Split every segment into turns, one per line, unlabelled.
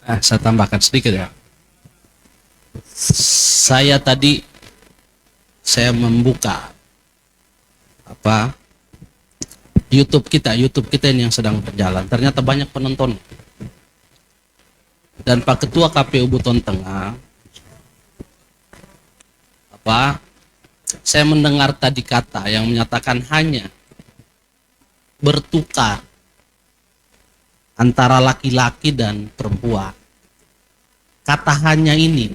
Saya tambahkan sedikit ya. Saya tadi membuka YouTube kita ini yang sedang berjalan. Ternyata banyak penonton. Dan Pak Ketua KPU Buton Tengah, saya mendengar tadi kata yang menyatakan hanya bertukar antara laki-laki dan perempuan. Kata hanya ini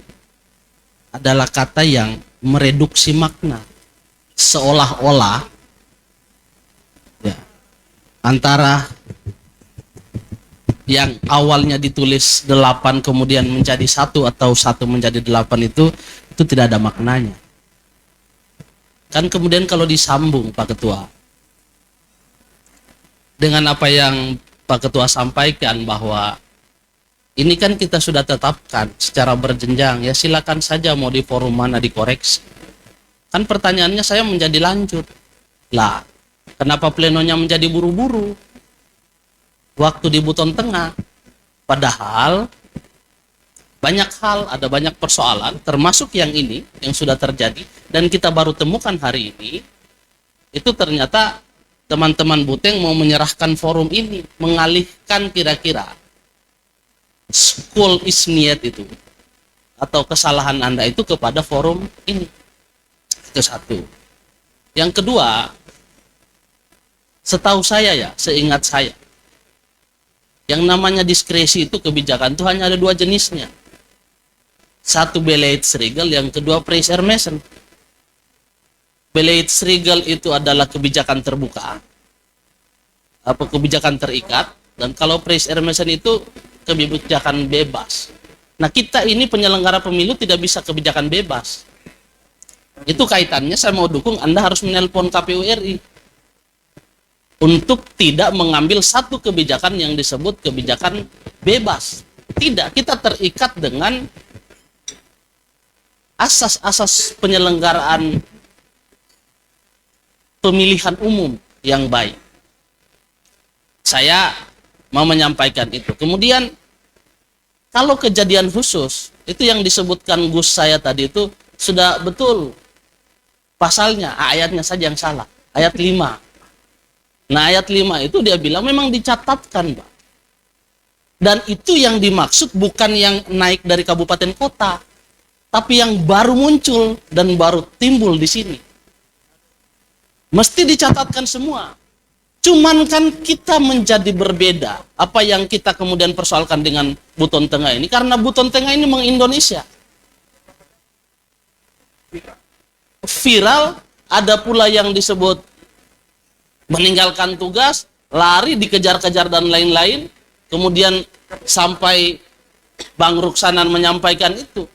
adalah kata yang mereduksi makna, seolah-olah ya, antara yang awalnya ditulis 8 kemudian menjadi 1 atau 1 menjadi 8 itu tidak ada maknanya. Kan kemudian kalau disambung Pak Ketua dengan apa yang Pak Ketua sampaikan bahwa ini kan kita sudah tetapkan secara berjenjang, ya silakan saja mau di forum mana dikoreksi. Kan pertanyaannya saya menjadi lanjut. Lah, kenapa plenonya menjadi buru-buru? Waktu di Buton Tengah. Padahal banyak hal, ada banyak persoalan, termasuk yang ini, yang sudah terjadi, dan kita baru temukan hari ini, itu ternyata teman-teman Buteng mau menyerahkan forum ini, mengalihkan kira-kira school isniyat itu, atau kesalahan Anda itu kepada forum ini. Itu satu. Yang kedua, setahu saya ya, seingat saya, yang namanya diskresi itu kebijakan itu hanya ada 2 jenisnya. Satu Beleid-Striegel, yang kedua Preiss-Ermesen. Beleid-Striegel itu adalah kebijakan terbuka, kebijakan terikat, dan kalau Preiss-Ermesen itu kebijakan bebas. Nah, kita ini penyelenggara pemilu tidak bisa kebijakan bebas. Itu kaitannya saya mau dukung Anda harus menelpon KPU RI untuk tidak mengambil satu kebijakan yang disebut kebijakan bebas. Tidak, kita terikat dengan asas-asas penyelenggaraan pemilihan umum yang baik. Saya mau menyampaikan itu. Kemudian, kalau kejadian khusus, itu yang disebutkan Gus saya tadi itu sudah betul. Pasalnya, ayatnya saja yang salah. Ayat 5. Nah, ayat 5 itu dia bilang memang dicatatkan, Pak. Dan itu yang dimaksud bukan yang naik dari kabupaten kota, tapi yang baru muncul dan baru timbul di sini. Mesti dicatatkan semua. Cuman kan kita menjadi berbeda. Apa yang kita kemudian persoalkan dengan Buton Tengah ini, karena Buton Tengah ini meng-Indonesia. Viral, ada pula yang disebut meninggalkan tugas, lari, dikejar-kejar dan lain-lain, kemudian sampai Bang Ruksanan menyampaikan itu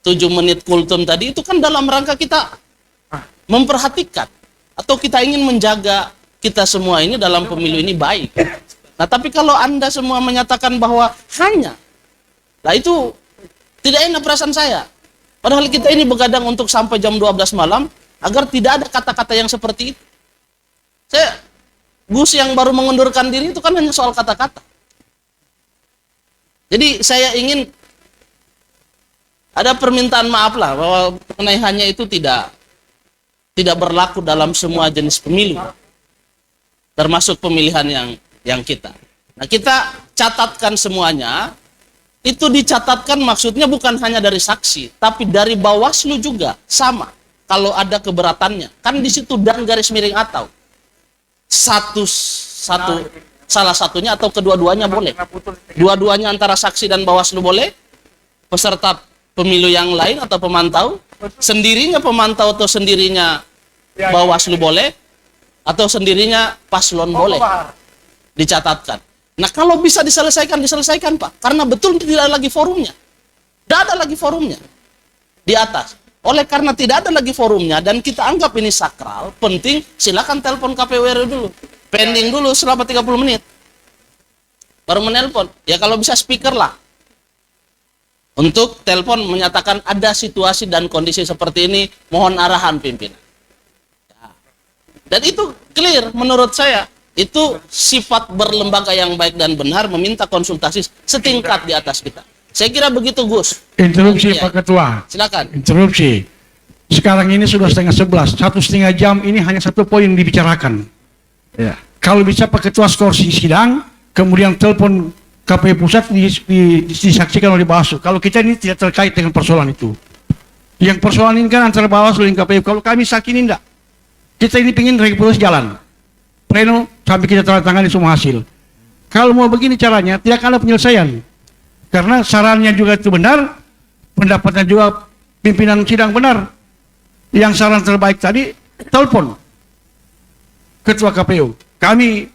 7 menit kultum tadi, itu kan dalam rangka kita memperhatikan atau kita ingin menjaga kita semua ini dalam pemilu ini baik. Nah, tapi kalau Anda semua menyatakan bahwa hanya, nah itu tidak enak perasaan saya. Padahal kita ini begadang untuk sampai jam 12 malam agar tidak ada kata-kata yang seperti itu. Gus yang baru mengundurkan diri itu kan hanya soal kata-kata. Jadi saya ingin ada permintaan maaf lah bahwa mengenai hanya itu tidak berlaku dalam semua jenis pemilu, termasuk pemilihan yang kita. Nah, kita catatkan semuanya. Itu dicatatkan maksudnya bukan hanya dari saksi, tapi dari Bawaslu juga sama. Kalau ada keberatannya, kan di situ dan garis miring atau salah satunya atau kedua-duanya boleh. Dua-duanya antara saksi dan Bawaslu boleh. Peserta pemilu yang lain atau pemantau, sendirinya pemantau atau sendirinya Bawaslu boleh, atau sendirinya paslon boleh. Dicatatkan. Nah, kalau bisa diselesaikan Pak. Karena betul tidak ada lagi forumnya. Tidak ada lagi forumnya di atas. Oleh karena tidak ada lagi forumnya dan kita anggap ini sakral, penting, silakan telepon KPU RI dulu. Pending dulu selama 30 menit. Baru menelpon. Ya kalau bisa speaker lah. Untuk telepon menyatakan ada situasi dan kondisi seperti ini, mohon arahan pimpinan. Ya. Dan itu clear menurut saya. Itu sifat berlembaga yang baik dan benar, meminta konsultasi setingkat di atas kita. Saya kira begitu, Gus.
Interupsi
Iya.
Pak Ketua.
Silakan.
Interupsi. Sekarang ini sudah 10:30. 1,5 jam ini hanya satu poin dibicarakan. Ya. Kalau bisa Pak Ketua skorsing sidang, kemudian telepon KPU Pusat disaksikan oleh Bawaslu. Kalau kita ini tidak terkait dengan persoalan itu. Yang persoalan ini kan antara Bawaslu dan KPU. Kalau kami saksi ini enggak. Kita ini ingin regulasi jalan. Pleno sampai kita tanda tangani semua hasil. Kalau mau begini caranya, tidak akan ada penyelesaian. Karena sarannya juga itu benar, pendapatnya juga pimpinan sidang benar. Yang saran terbaik tadi, telepon Ketua KPU. Kami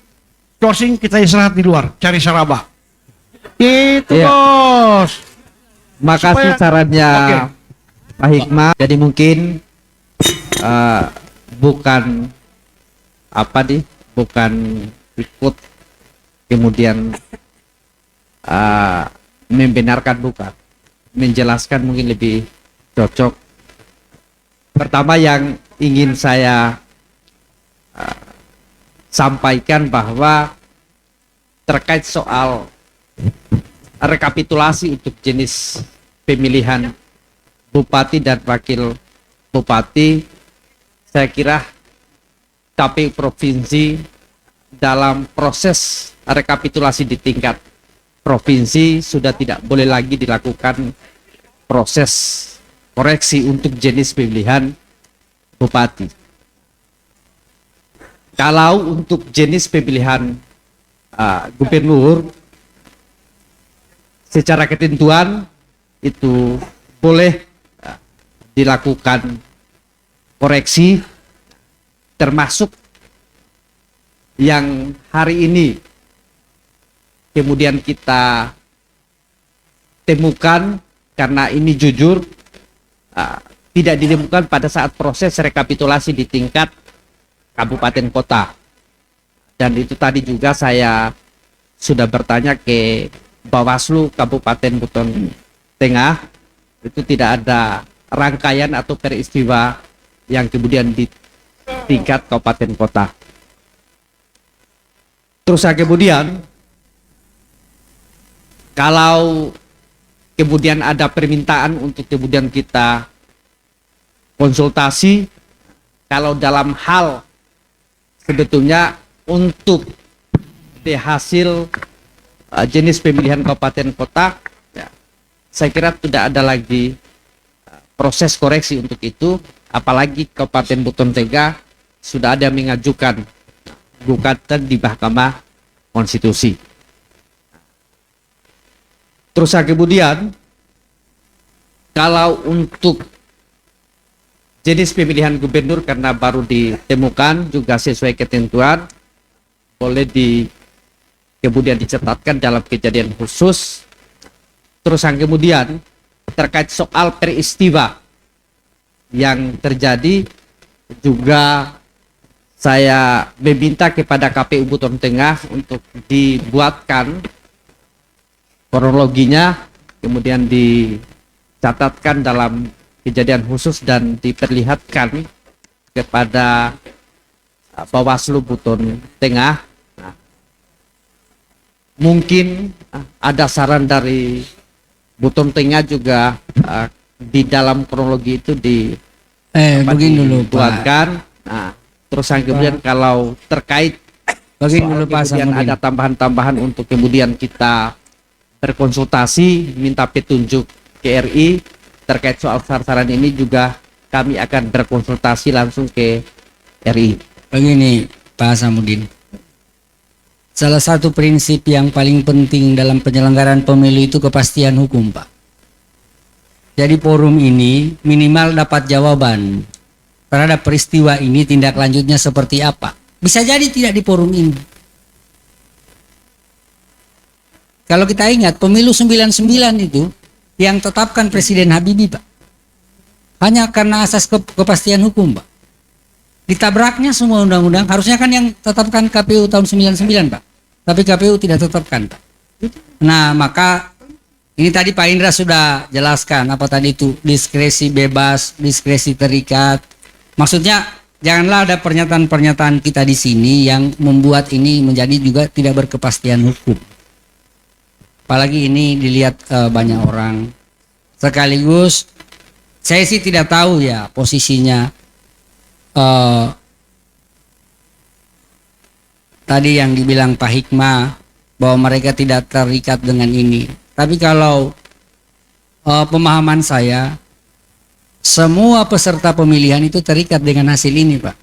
sourcing, kita istirahat di luar, cari saraba. Itu
Iya.
bos.
Makasih
Supaya-
sarannya
Oke.
Pak Hikmat. Jadi mungkin bukan bukan ikut kemudian membenarkan, bukan, menjelaskan mungkin lebih cocok. Pertama yang ingin saya sampaikan bahwa terkait soal rekapitulasi untuk jenis pemilihan bupati dan wakil bupati, saya kira KPU provinsi dalam proses rekapitulasi di tingkat provinsi sudah tidak boleh lagi dilakukan proses koreksi untuk jenis pemilihan bupati. Kalau untuk jenis pemilihan gubernur, secara ketentuan itu boleh dilakukan koreksi, termasuk yang hari ini kemudian kita temukan, karena ini jujur tidak ditemukan pada saat proses rekapitulasi di tingkat kabupaten kota. Dan itu tadi juga saya sudah bertanya ke Bawaslu Kabupaten Buton Tengah, itu tidak ada rangkaian atau peristiwa yang kemudian di tingkat kabupaten kota. Terus kemudian kalau kemudian ada permintaan untuk kemudian kita konsultasi, kalau dalam hal sebetulnya untuk di hasil jenis pemilihan kabupaten kota, ya, saya kira tidak ada lagi proses koreksi untuk itu, apalagi Kabupaten Buton Tengah sudah ada mengajukan gugatan di Mahkamah Konstitusi. Terus kemudian kalau untuk jenis pemilihan gubernur, karena baru ditemukan juga sesuai ketentuan, boleh kemudian dicatatkan dalam kejadian khusus. Terus kemudian terkait soal peristiwa yang terjadi, juga saya meminta kepada KPU Buton Tengah untuk dibuatkan kronologinya, kemudian dicatatkan dalam kejadian khusus dan diperlihatkan kepada Bawaslu Buton Tengah. Nah, mungkin ada saran dari Buton Tengah juga di dalam kronologi itu
begini dulu Pak.
dibuatkan. Nah, terus kemudian kalau terkait
Begini
soal
dulu Pak
kemudian
Samudin.
ada tambahan-tambahan untuk kemudian kita berkonsultasi, minta petunjuk ke RI terkait soal saran ini, juga kami akan berkonsultasi langsung ke RI.
Begini Pak Samudin. Salah satu prinsip yang paling penting dalam penyelenggaraan pemilu itu kepastian hukum, Pak. Jadi forum ini minimal dapat jawaban terhadap peristiwa ini, tindak lanjutnya seperti apa. Bisa jadi tidak di forum ini. Kalau kita ingat pemilu 99 itu yang tetapkan Presiden Habibie, Pak. Hanya karena asas kepastian hukum, Pak. Ditabraknya semua undang-undang, harusnya kan yang tetapkan KPU tahun 99, Pak. Tapi KPU tidak tetapkan, Pak. Nah, maka ini tadi Pak Indra sudah jelaskan apa tadi itu diskresi bebas, diskresi terikat. Maksudnya janganlah ada pernyataan-pernyataan kita di sini yang membuat ini menjadi juga tidak berkepastian hukum. apalagi ini dilihat banyak orang. Sekaligus saya sih tidak tahu ya posisinya tadi yang dibilang Pak Hikmah bahwa mereka tidak terikat dengan ini. Tapi kalau pemahaman saya, semua peserta pemilihan itu terikat dengan hasil ini, Pak.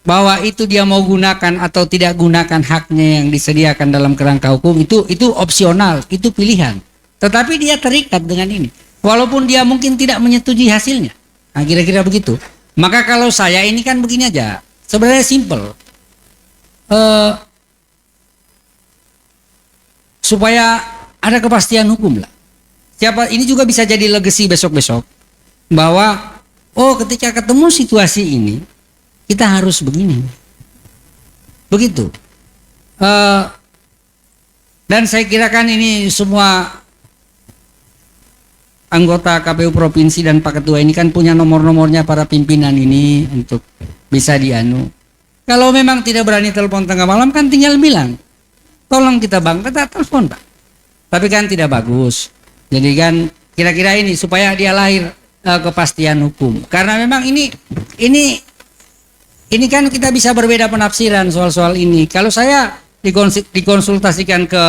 Bahwa itu dia mau gunakan atau tidak gunakan haknya yang disediakan dalam kerangka hukum itu opsional, itu pilihan. Tetapi dia terikat dengan ini. Walaupun dia mungkin tidak menyetujui hasilnya. Nah, kira-kira begitu. Maka kalau saya ini kan begini aja. Sebenarnya simple. Supaya ada kepastian hukum lah. Ini juga bisa jadi legacy besok-besok. Bahwa, ketika ketemu situasi ini, kita harus begini. Begitu. Dan saya kira kan ini semua anggota KPU Provinsi dan Pak Ketua ini kan punya nomor-nomornya para pimpinan ini untuk bisa dianu. Kalau memang tidak berani telepon tengah malam kan tinggal bilang, tolong kita bang, kita telepon Pak. Tapi kan tidak bagus. Jadi kan kira-kira ini supaya dia lahir kepastian hukum. Karena memang ini kan kita bisa berbeda penafsiran soal-soal ini. Kalau saya dikonsultasikan ke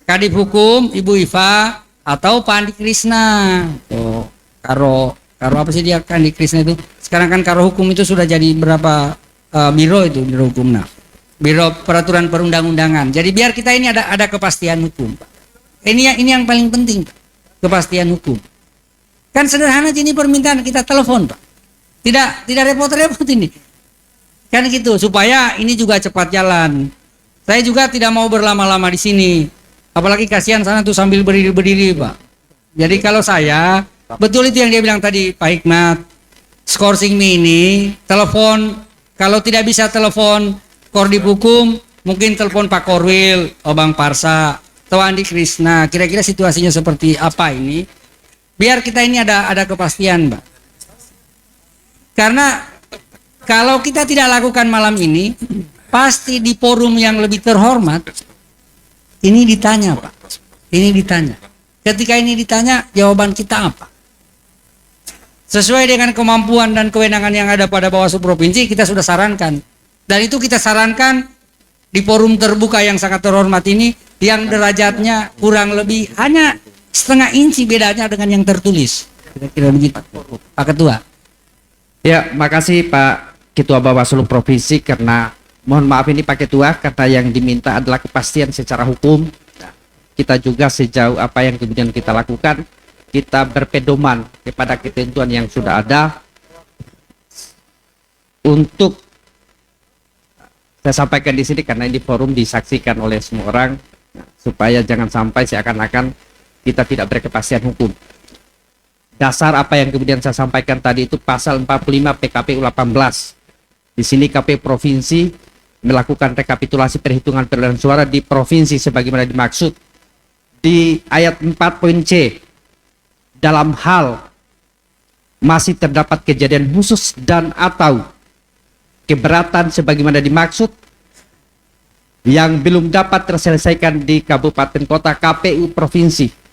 Kadif Hukum Ibu Iva atau Pak Andi Krisna, Karo apa sih dia Andi Krisna itu? Sekarang kan Karo Hukum itu sudah jadi berapa biro itu biro hukum, biro peraturan perundang-undangan. Jadi biar kita ini ada kepastian hukum, Pak. Ini yang paling penting, Pak. Kepastian hukum. Kan sederhana ini permintaan kita telepon, Pak. Tidak repot-repot ini. Kan gitu supaya ini juga cepat jalan. Saya juga tidak mau berlama-lama di sini. Apalagi kasihan sana tuh sambil berdiri-berdiri, Pak. Jadi kalau saya, betul itu yang dia bilang tadi, Pak Hikmat, scoring ini, telepon, kalau tidak bisa telepon Kordip Hukum, mungkin telepon Pak Korwil, Bang Parsa, atau Andi Krisna, kira-kira situasinya seperti apa ini, biar kita ini ada kepastian, Pak. Karena kalau kita tidak lakukan malam ini, pasti di forum yang lebih terhormat, ini ditanya, Pak. Ini ditanya. Ketika ini ditanya, jawaban kita apa? Sesuai dengan kemampuan dan kewenangan yang ada pada Bawaslu Provinsi, kita sudah sarankan. Dan itu kita sarankan di forum terbuka yang sangat terhormat ini, yang derajatnya kurang lebih hanya setengah inci bedanya dengan yang tertulis. Kira-kira begitu, Pak Ketua.
Ya, makasih Pak Ketua Bawaslu Provinsi, karena mohon maaf ini Pak Ketua, karena yang diminta adalah kepastian secara hukum. Kita juga sejauh apa yang kemudian kita lakukan, kita berpedoman kepada ketentuan yang sudah ada. Untuk saya sampaikan di sini karena ini forum disaksikan oleh semua orang, supaya jangan sampai seakan-akan kita tidak berkepastian hukum. Dasar apa yang kemudian saya sampaikan tadi itu pasal 45 PKPU 18. Di sini KPU Provinsi melakukan rekapitulasi perhitungan perolehan suara di provinsi sebagaimana dimaksud di ayat 4.c. Dalam hal masih terdapat kejadian khusus dan atau keberatan sebagaimana dimaksud yang belum dapat terselesaikan di kabupaten kota, KPU Provinsi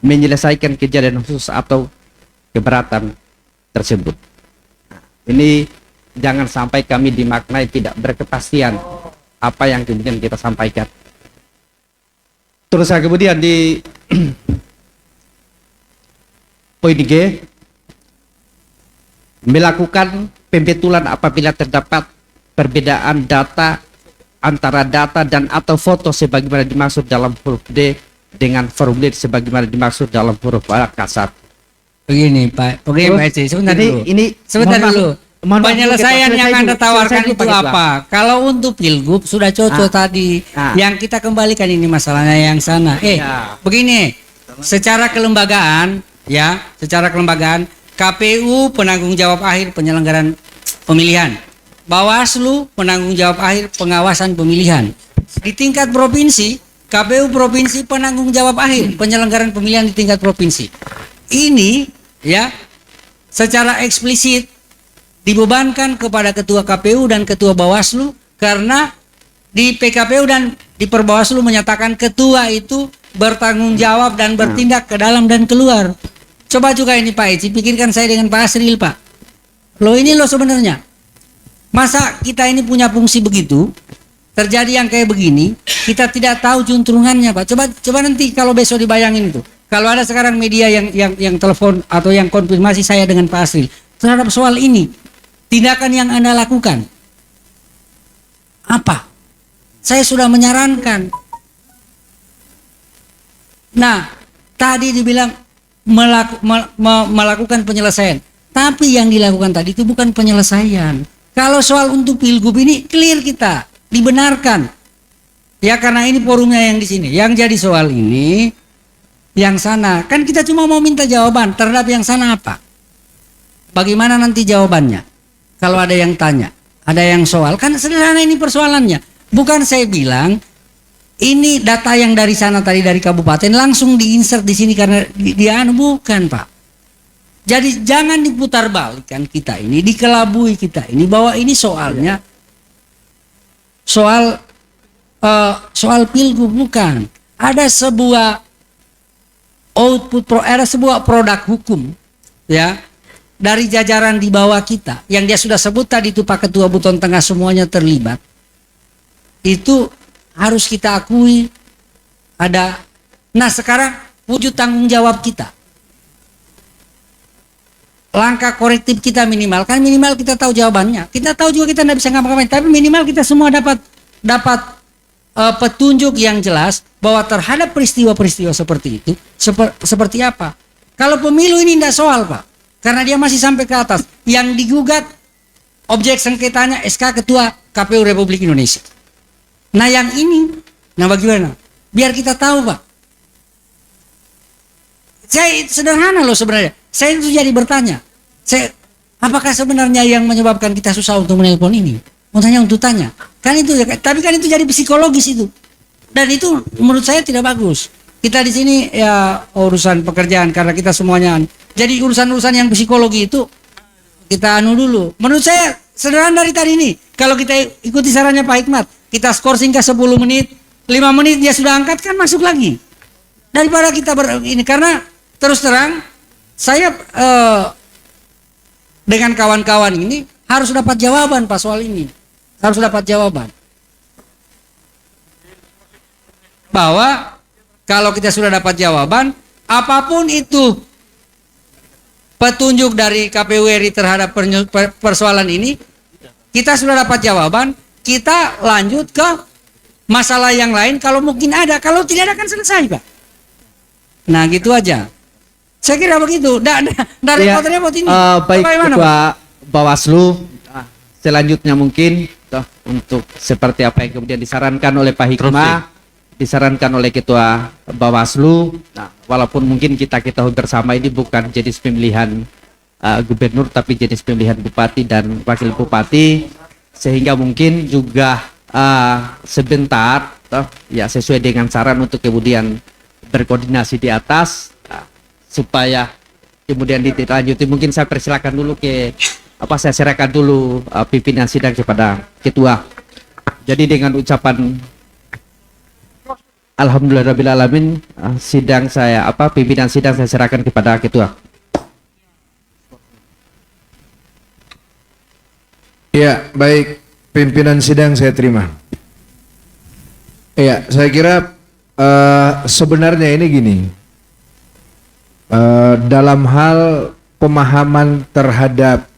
menyelesaikan kejadian khusus atau keberatan tersebut. Ini jangan sampai kami dimaknai tidak berkepastian apa yang kemudian kita sampaikan. Terus kemudian di poin G, melakukan pembetulan apabila terdapat perbedaan data antara data dan atau foto sebagaimana dimaksud dalam huruf D dengan formulir sebagaimana dimaksud dalam huruf A kasar.
Begini Pak, Pak Eci, sebentar dulu. Sebentar dulu. Penyelesaian yang Anda tawarkan itu apa? Kalau untuk Pilgub sudah cocok tadi. Yang kita kembalikan ini masalahnya yang sana. Begini, secara kelembagaan, KPU penanggung jawab akhir penyelenggaraan pemilihan. Bawaslu penanggung jawab akhir pengawasan pemilihan. Di tingkat provinsi, KPU Provinsi penanggung jawab akhir penyelenggaraan pemilihan di tingkat provinsi. Ini secara eksplisit dibebankan kepada Ketua KPU dan Ketua Bawaslu karena di PKPU dan di Perbawaslu menyatakan ketua itu bertanggung jawab dan bertindak ke dalam dan keluar. Coba juga ini Pak Eci, pikirkan saya dengan Pak Asril Pak. Loh ini loh sebenarnya. Masa kita ini punya fungsi begitu, terjadi yang kayak begini, kita tidak tahu juntrungannya Pak. Coba nanti kalau besok dibayangin itu. Kalau ada sekarang media yang telepon atau yang konfirmasi saya dengan Pak Asril terhadap soal ini, tindakan yang Anda lakukan apa? Saya sudah menyarankan. Nah, tadi dibilang melakukan penyelesaian. Tapi yang dilakukan tadi itu bukan penyelesaian. Kalau soal untuk pilgub ini clear kita, dibenarkan. Ya karena ini forumnya yang di sini. Yang jadi soal ini, yang sana kan kita cuma mau minta jawaban terhadap yang sana apa? Bagaimana nanti jawabannya? Kalau ada yang tanya, ada yang soal, kan sederhana ini persoalannya. Bukan saya bilang ini data yang dari sana tadi dari kabupaten langsung diinsert di sini karena dia bukan Pak. Jadi jangan diputar balikan kita ini, dikelabui kita ini bahwa ini soalnya soal pilgub bukan. Ada sebuah ada sebuah produk hukum ya dari jajaran di bawah kita yang dia sudah sebut tadi itu Pak Ketua Buton Tengah semuanya terlibat. Itu harus kita akui ada. Nah sekarang wujud tanggung jawab kita, langkah korektif kita minimal kita tahu jawabannya, kita tahu juga kita tidak bisa ngapa-ngapain, tapi minimal kita semua dapat petunjuk yang jelas bahwa terhadap peristiwa-peristiwa seperti itu seperti apa. Kalau pemilu ini tidak soal Pak, karena dia masih sampai ke atas, yang digugat objek sengketanya SK Ketua KPU Republik Indonesia. Nah yang ini, nah bagaimana? Biar kita tahu Pak. Saya sederhana loh sebenarnya. Saya itu jadi bertanya. Apakah sebenarnya yang menyebabkan kita susah untuk menelpon ini? Untuk tanya. Kan itu ya, tapi kan itu jadi psikologis itu. Dan itu menurut saya tidak bagus. Kita di sini ya urusan pekerjaan karena kita semuanya. Jadi urusan-urusan yang psikologi itu kita dulu. Menurut saya sederhana dari tadi ini. Kalau kita ikuti sarannya Pak Hikmat, kita skor singkat 10 menit, 5 menit dia sudah angkat kan masuk lagi. Daripada kita ini karena terus terang saya dengan kawan-kawan ini harus dapat jawaban Pak soal ini. Harus dapat jawaban. Bahwa kalau kita sudah dapat jawaban, apapun itu petunjuk dari KPU RI terhadap persoalan ini, kita sudah dapat jawaban, kita lanjut ke masalah yang lain kalau mungkin ada, kalau tidak ada kan selesai Pak. Nah gitu aja. Saya kira begitu. Dari repot ini.
Baik Ketua Bawaslu, selanjutnya mungkin untuk seperti apa yang kemudian disarankan oleh Pak Hikmah, disarankan oleh Ketua Bawaslu. Nah, walaupun mungkin kita ketahui bersama ini bukan jenis pemilihan gubernur, tapi jenis pemilihan bupati dan wakil bupati, sehingga mungkin juga sebentar, ya sesuai dengan saran untuk kemudian berkoordinasi di atas, supaya kemudian ditindaklanjuti. Mungkin saya persilakan dulu saya serahkan dulu pimpinan sidang kepada ketua. Jadi dengan ucapan alhamdulillahirabbil pimpinan sidang saya serahkan kepada ketua.
Ya, baik, pimpinan sidang saya terima. Ya, saya kira sebenarnya ini gini, dalam hal pemahaman terhadap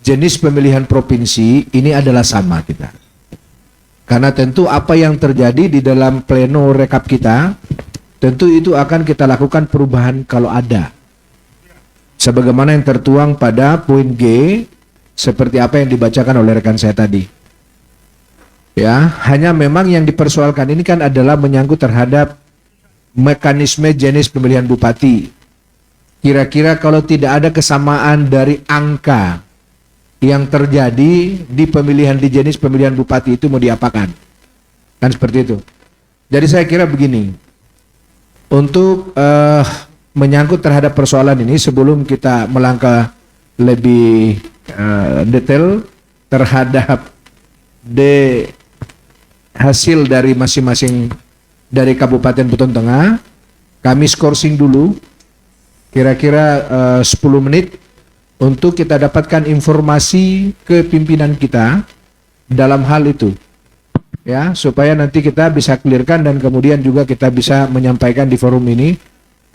jenis pemilihan provinsi ini adalah sama kita. Karena tentu apa yang terjadi di dalam pleno rekap kita, tentu itu akan kita lakukan perubahan kalau ada. Sebagaimana yang tertuang pada poin G, seperti apa yang dibacakan oleh rekan saya tadi. Ya, hanya memang yang dipersoalkan ini kan adalah menyangkut terhadap mekanisme jenis pemilihan bupati. Kira-kira kalau tidak ada kesamaan dari angka yang terjadi di pemilihan di jenis pemilihan bupati itu mau diapakan? Kan seperti itu. Jadi saya kira begini, untuk menyangkut terhadap persoalan ini sebelum kita melangkah lebih detail terhadap hasil dari masing-masing dari Kabupaten Buton Tengah. Kami skorsing dulu kira-kira 10 menit untuk kita dapatkan informasi ke pimpinan kita dalam hal itu. Ya, supaya nanti kita bisa clearkan dan kemudian juga kita bisa menyampaikan di forum ini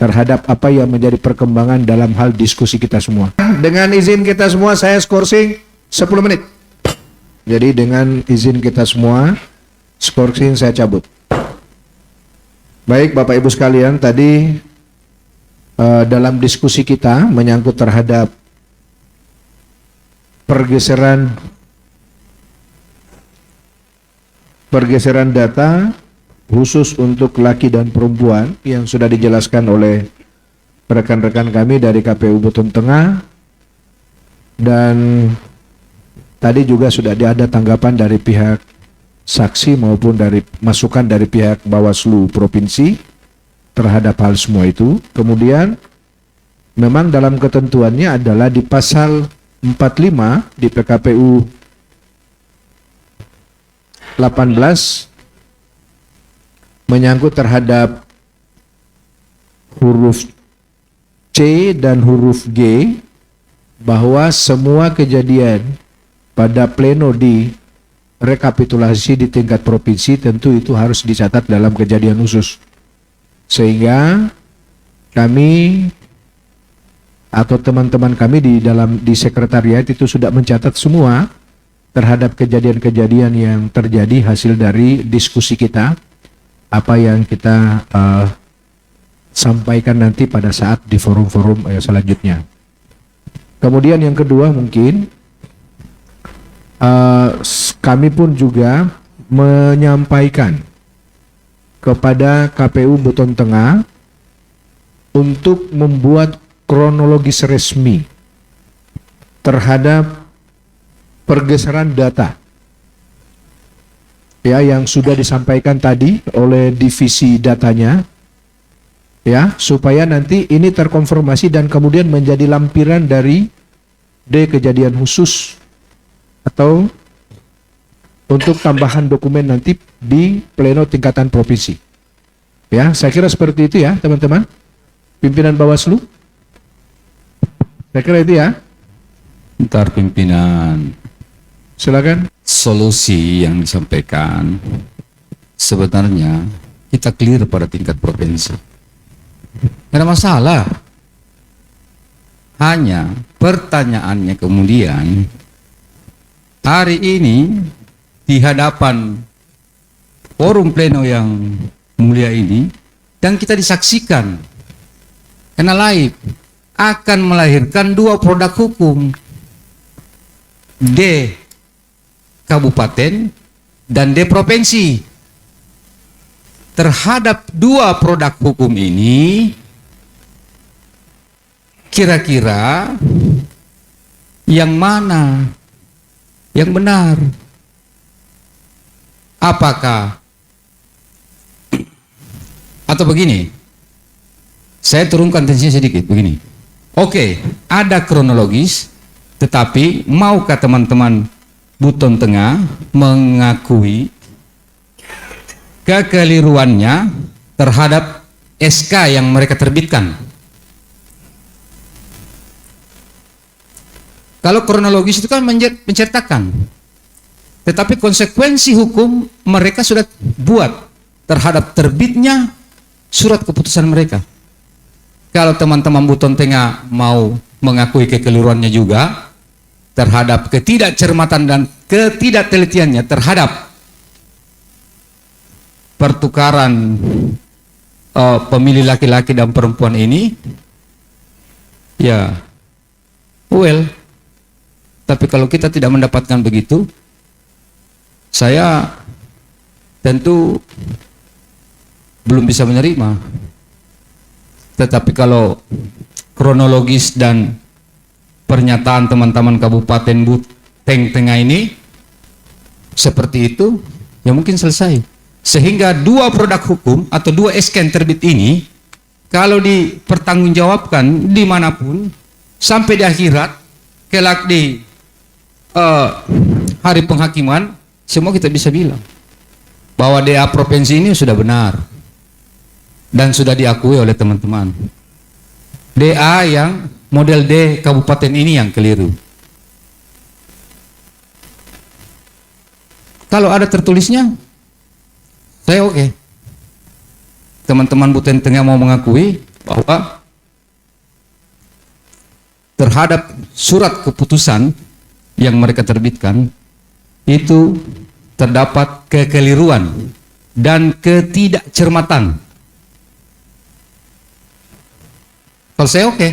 terhadap apa yang menjadi perkembangan dalam hal diskusi kita semua. Dengan izin kita semua, saya skorsing 10 menit. Jadi dengan izin kita semua, skorsing saya cabut. Baik Bapak Ibu sekalian, tadi dalam diskusi kita menyangkut terhadap pergeseran data khusus untuk laki dan perempuan yang sudah dijelaskan oleh rekan-rekan kami dari KPU Buton Tengah, dan tadi juga sudah ada tanggapan dari pihak saksi maupun dari masukan dari pihak Bawaslu Provinsi terhadap hal semua itu. Kemudian memang dalam ketentuannya adalah di pasal 45 di PKPU 18 menyangkut terhadap huruf C dan huruf G, bahwa semua kejadian pada pleno di rekapitulasi di tingkat provinsi tentu itu harus dicatat dalam kejadian khusus, sehingga kami atau teman-teman kami di sekretariat itu sudah mencatat semua terhadap kejadian-kejadian yang terjadi hasil dari diskusi kita, apa yang kita sampaikan nanti pada saat di forum-forum selanjutnya. Kemudian yang kedua mungkin kami pun juga menyampaikan kepada KPU Buton Tengah untuk membuat kronologis resmi terhadap pergeseran data ya yang sudah disampaikan tadi oleh divisi datanya, ya, supaya nanti ini terkonfirmasi dan kemudian menjadi lampiran dari kejadian khusus atau untuk tambahan dokumen nanti di pleno tingkatan provinsi. Ya, saya kira seperti itu ya, teman-teman. Pimpinan Bawaslu. Saya kira itu ya.
Ntar pimpinan,
Silakan.
solusi yang disampaikan sebenarnya kita clear pada tingkat provinsi. Tidak ada masalah. Hanya pertanyaannya kemudian hari ini di hadapan forum pleno yang mulia ini dan kita disaksikan karena live akan melahirkan dua produk hukum, D kabupaten dan D provinsi. Terhadap dua produk hukum ini kira-kira yang mana yang benar? Apakah atau begini, saya turunkan tensinya sedikit begini. Oke, ada kronologis, tetapi maukah teman-teman Buton Tengah mengakui kekeliruannya terhadap SK yang mereka terbitkan? Kalau kronologis itu kan menceritakan, tetapi konsekuensi hukum mereka sudah buat terhadap terbitnya surat keputusan mereka. Kalau teman-teman Buton Tengah mau mengakui kekeliruannya juga terhadap ketidakcermatan dan ketidaktelitiannya terhadap pertukaran pemilih laki-laki dan perempuan ini, ya, well. Tapi kalau kita tidak mendapatkan begitu, saya tentu belum bisa menerima. Tetapi kalau kronologis dan pernyataan teman-teman Kabupaten Buton Tengah ini seperti itu, ya mungkin selesai. Sehingga dua produk hukum atau dua SK yang terbit ini kalau dipertanggungjawabkan dimanapun sampai di akhirat, kelak di hari penghakiman, semua kita bisa bilang bahwa DA provinsi ini sudah benar dan sudah diakui oleh teman-teman. DA yang model D kabupaten ini yang keliru. Kalau ada tertulisnya, saya oke. Teman-teman Buton Tengah mau mengakui bahwa terhadap surat keputusan yang mereka terbitkan itu terdapat kekeliruan dan ketidakcermatan. Kalau saya oke.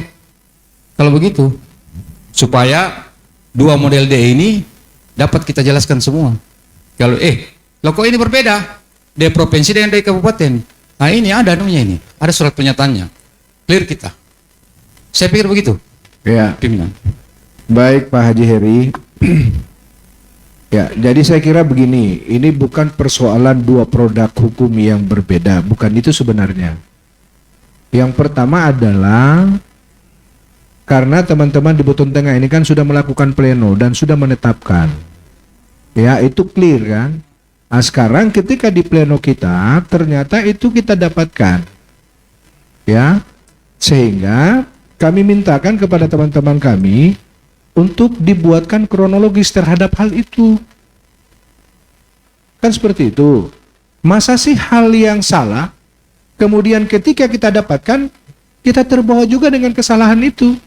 Kalau begitu, supaya dua model D ini dapat kita jelaskan semua. Kalau loh kok ini berbeda? D provinsi dengan D kabupaten. Nah ini ada namanya ini, ada surat pernyataannya. Clear kita. Saya pikir begitu.
Ya,
Pimpinan.
baik Pak Haji Heri. Ya, jadi saya kira begini, ini bukan persoalan dua produk hukum yang berbeda, bukan itu sebenarnya. Yang pertama adalah karena teman-teman di Buton Tengah ini kan sudah melakukan pleno dan sudah menetapkan. Ya, itu clear kan? Nah, sekarang ketika di pleno kita ternyata itu kita dapatkan. Ya. Sehingga kami mintakan kepada teman-teman kami untuk dibuatkan kronologis terhadap hal itu. Kan seperti itu. Masa sih hal yang salah, kemudian ketika kita dapatkan, kita terbawa juga dengan kesalahan itu.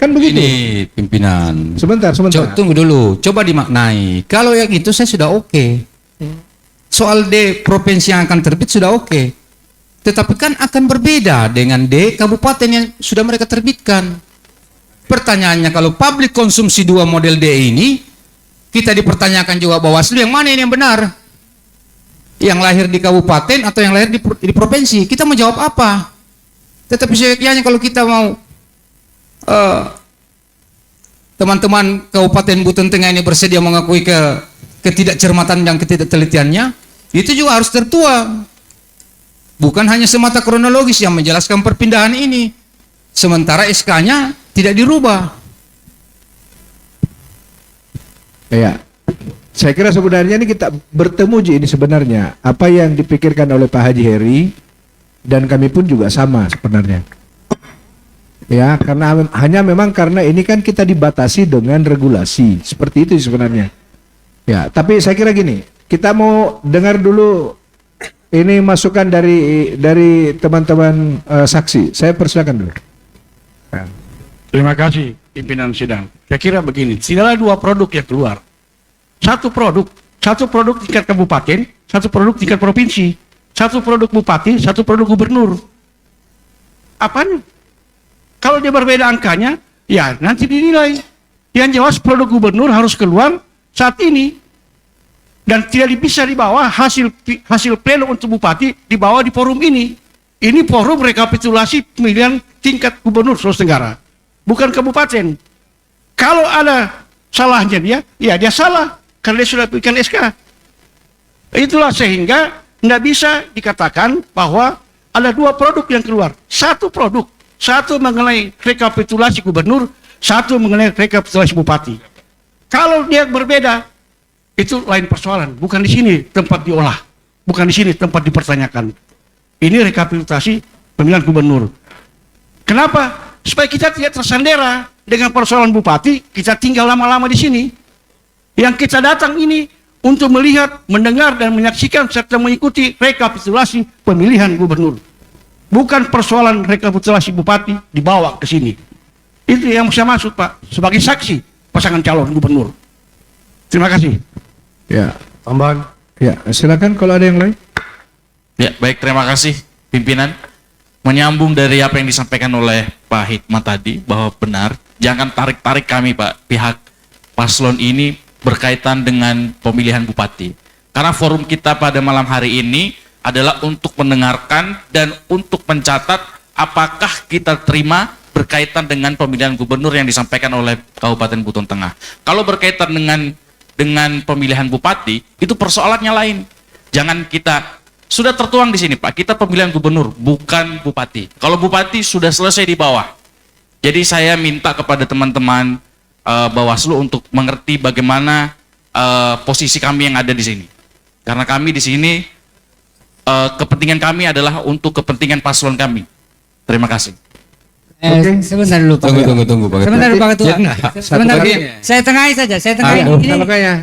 Kan begitu?
Ini pimpinan.
Sebentar.
Tunggu dulu, coba dimaknai. Kalau yang itu saya sudah oke. Soal D provinsi yang akan terbit sudah oke. Tetapi kan akan berbeda dengan D kabupaten yang sudah mereka terbitkan. Pertanyaannya, kalau publik konsumsi dua model D ini, kita dipertanyakan juga Bawaslu yang mana ini yang benar? Yang lahir di kabupaten atau yang lahir di provinsi? Kita mau jawab apa? Tetapi seyogyanya kalau kita mau teman-teman Kabupaten Buton Tengah ini bersedia mengakui ketidakcermatan dan ketidaktelitiannya, itu juga harus tertuang. Bukan hanya semata kronologis yang menjelaskan perpindahan ini, sementara SK-nya tidak dirubah.
Ya, saya kira sebenarnya ini kita bertemu Ji, ini sebenarnya apa yang dipikirkan oleh Pak Haji Heri dan kami pun juga sama sebenarnya. Ya, karena hanya memang karena ini kan kita dibatasi dengan regulasi seperti itu sebenarnya. Ya, tapi saya kira gini, kita mau dengar dulu ini masukan dari teman-teman saksi. Saya persilakan dulu. Ya.
Terima kasih pimpinan sidang. Saya kira begini, tidaklah dua produk yang keluar. Satu produk tingkat kabupaten, satu produk tingkat provinsi, satu produk bupati, satu produk gubernur. Apanya? Kalau dia berbeda angkanya, ya nanti dinilai. Yang jelas produk gubernur harus keluar saat ini. Dan tidak bisa dibawa hasil pleno untuk bupati dibawa di forum ini. Ini forum rekapitulasi pemilihan tingkat gubernur Sulawesi Tenggara. Bukan kabupaten. Kalau ada salahnya dia salah karena dia sudah berikan SK. Itulah sehingga tidak bisa dikatakan bahwa ada dua produk yang keluar. Satu produk, satu mengenai rekapitulasi gubernur, satu mengenai rekapitulasi bupati. Kalau dia berbeda, itu lain persoalan. Bukan di sini tempat diolah, bukan di sini tempat dipertanyakan. Ini rekapitulasi pemilihan gubernur. Kenapa? Supaya kita tidak tersandera dengan persoalan bupati, kita tinggal lama-lama di sini. Yang kita datang ini untuk melihat, mendengar, dan menyaksikan serta mengikuti rekapitulasi pemilihan gubernur. Bukan persoalan rekapitulasi bupati dibawa ke sini. Itu yang saya maksud Pak, sebagai saksi pasangan calon gubernur. Terima kasih.
Ya,
Tambahan.
ya, silakan kalau ada yang lain.
Ya, baik, terima kasih pimpinan. Menyambung dari apa yang disampaikan oleh Pak Hikmat tadi, bahwa benar, jangan tarik-tarik kami Pak, pihak paslon ini berkaitan dengan pemilihan bupati. Karena forum kita pada malam hari ini adalah untuk mendengarkan dan untuk mencatat apakah kita terima berkaitan dengan pemilihan gubernur yang disampaikan oleh Kabupaten Buton Tengah. Kalau berkaitan dengan pemilihan bupati, itu persoalannya lain. Jangan kita, sudah tertuang di sini Pak, kita pemilihan gubernur, bukan bupati. Kalau bupati sudah selesai di bawah. Jadi saya minta kepada teman-teman Bawaslu untuk mengerti bagaimana posisi kami yang ada di sini. Karena kami di sini kepentingan kami adalah untuk kepentingan paslon kami. Terima kasih.
Sebentar dulu Pak.
Tunggu Pak.
Sebentar Pak Ketua.
Ya, enggak.
Sebentar.
Satu lagi.
Saya tengahi saja. Saya tengahi.
Kalau
Ini
kayaknya